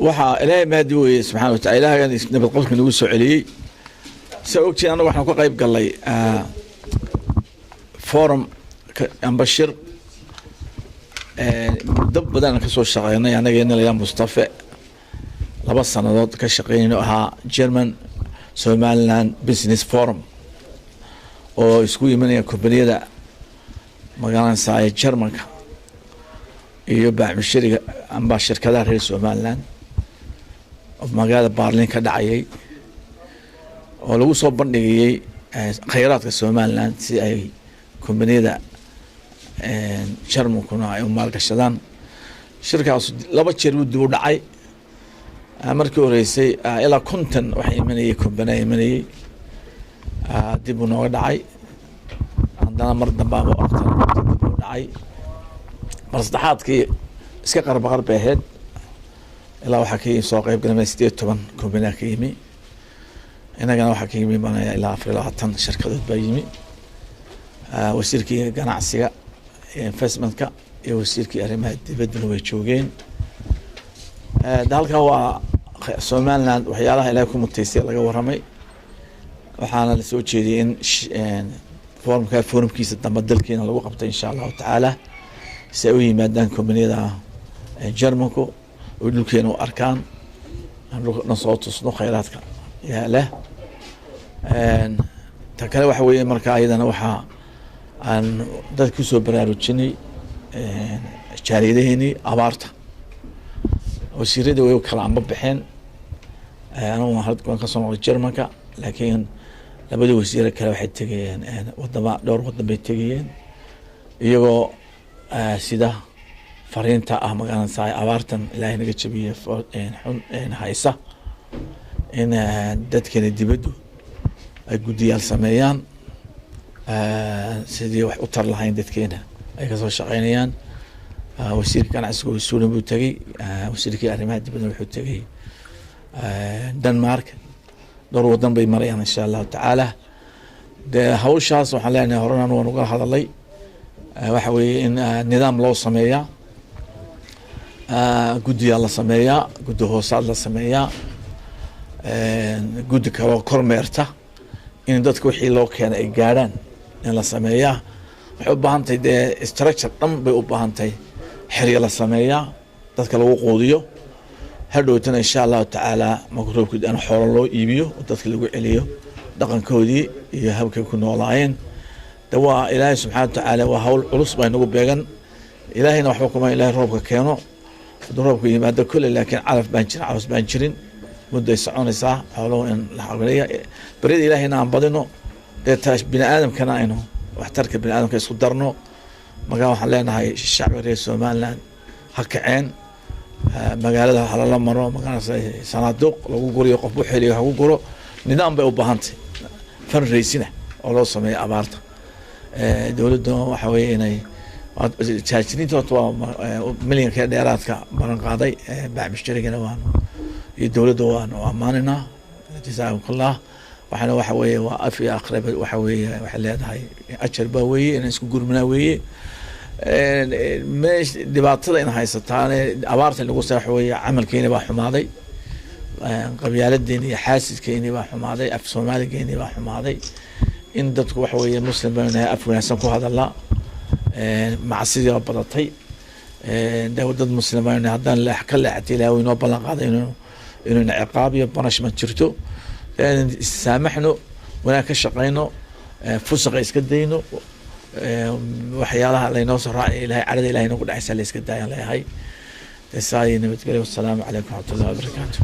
waxaa ilaahay maadi weeye subxaana wa taala ilaahay nabad qofka nagu soo celiyey sa ogtiin annagu waxaan ka qayb gallay forum ambashir muddo badan ka soo shaqeynay anageena la Mustafa 2 sanadood ka shaqeynayno ahaa German Somaliland Business Forum oo isku yimaanaya kompaniyada magaalada saay Germanka iyo baacmishiriga amba shirkadaha reer Somaliland oo magaalada Berlin ka dhacayay oo lagu soo bandhigay khayraadka Somaliland si ay kompaniyada Germankuna ay u maalgashadaan shirkaas 2 jeer uu dib u dhacay markii horeysay ilaa konton waxa imanayay kompaniyada imanayay dib u nooga dhacay haddana mar dambe dib u dhacay mar saddexaadkii iska qarba ahayd ilaa waxa ka soo qayb galay 18 kompaniya ka yimi inagana waxa ka yimi banaya ilaa 24 shirkadood baa yimi wasiirkii ganacsiga investmentka iyo wasiirkii arrimaha dibadda way joogeen dalka waa Somaliland waxyaalaha ilaahay ku mutaysay laga waramay waxaana la soo jeediyay in forumkiisa dambe dalkeena lagu qabtay insha Allah taala si ay u yimaadaan kompaniyada Germanku oo dhulkeena u arkaan aan soo tusno khayraadka yaa leh ta kale waxa weeye marka ayadana waxa aan dadku soo baraarujinay jaariyadeeni abaarta wasiirada way kala amba bixeen anagu waan ka soo noqday Germanka laakiin labada wasiir kale waxay tagayeen wadama dhowr wadan bay tagayeen iyagoo sida fariinta ah magaalada saay abaartan ilaahay naga jabiyay xun haysa in dadkeena dibaddu ay gudiyaal sameeyaan sidii wax u tar lahayn dadkeena ay ka soo shaqeynayaan wasiirka ganacsiga uu Suudan buu tagay wasiirkii arrimaha dibadda wuxuu tagay Denmark dhowr wadan bay marayaan insha Allah taala de hawshaas waxaan leenahay horena waan uga hadalay waxa weeye in nidaam loo sameeyaa gudiyaal la sameeyaa gudi hoosaad la sameeyaa gudi kale kormeerta in dadku wixii loo keenay ay gaaraan in la sameeyaa waxay u baahan tahay dee structure dhan bay u baahan tahay xiriir la sameeyaa dadka lagu qoodiyo hadhowtana insha Allah taala makroobkii aan xoolo loo iibiyo dadka lagu celiyo dhaqankoodii iyo habkay ku noolaayeen dawaa ilaahay subxaanahu wa taala waa hawl culus bay nagu beegan ilaahayna waxba kuma ilaahay roobka keeno roobka yimaado kulli laakiin calaf baan jirin muddo ay soconaysaa xoolo in la xaqiijiyo barida ilaahayna aan badino taas bini aadamkana aynu waxtarka bini aadamka isku darno magaa waxaan leenahay shacabka reer Somaliland ha kaceen magaalada waxa la maro magaalada sanaaduq lagu guriyo qof u xiliyo ha ugu guro nidaam bay u baahantay fundraising oo loo sameeyo abaarta dawladda waxa weeye inay jaajiniinta waa milyanka dheeraadka baran qaaday baacmishtarigana waan iyo dawladda waan amaanina jazaakumullah waxana waxa weeye waa afi aqrab waxa weeye waxa leedahay ajar baa weeye in isku gurmana weeye meesh dibaatada in haysataan abaarta lagu saaxo weeye amalkeena baa xumaaday qabyaaladeen iyo xaasidkeena baa xumaaday af Soomaaligeena baa xumaaday in dadku waxa weeye muslimaan af wanaagsan ku hadala macsiyo badatay dad muslimaan haddaan la ka leexatay ilaahay inoo ballan qaaday inuu ciqaab iyo punishment jirto saamaxno wanaag ka shaqeyno fusaqa iska dayno waxyaalaha laynoo soo raacay ilaahay carada ilaahay nagu dhacaysa la iska daayaan leeyahay taasay nabadgelyo wasalaamu calaykum wa rahmatullahi wa barakaatuh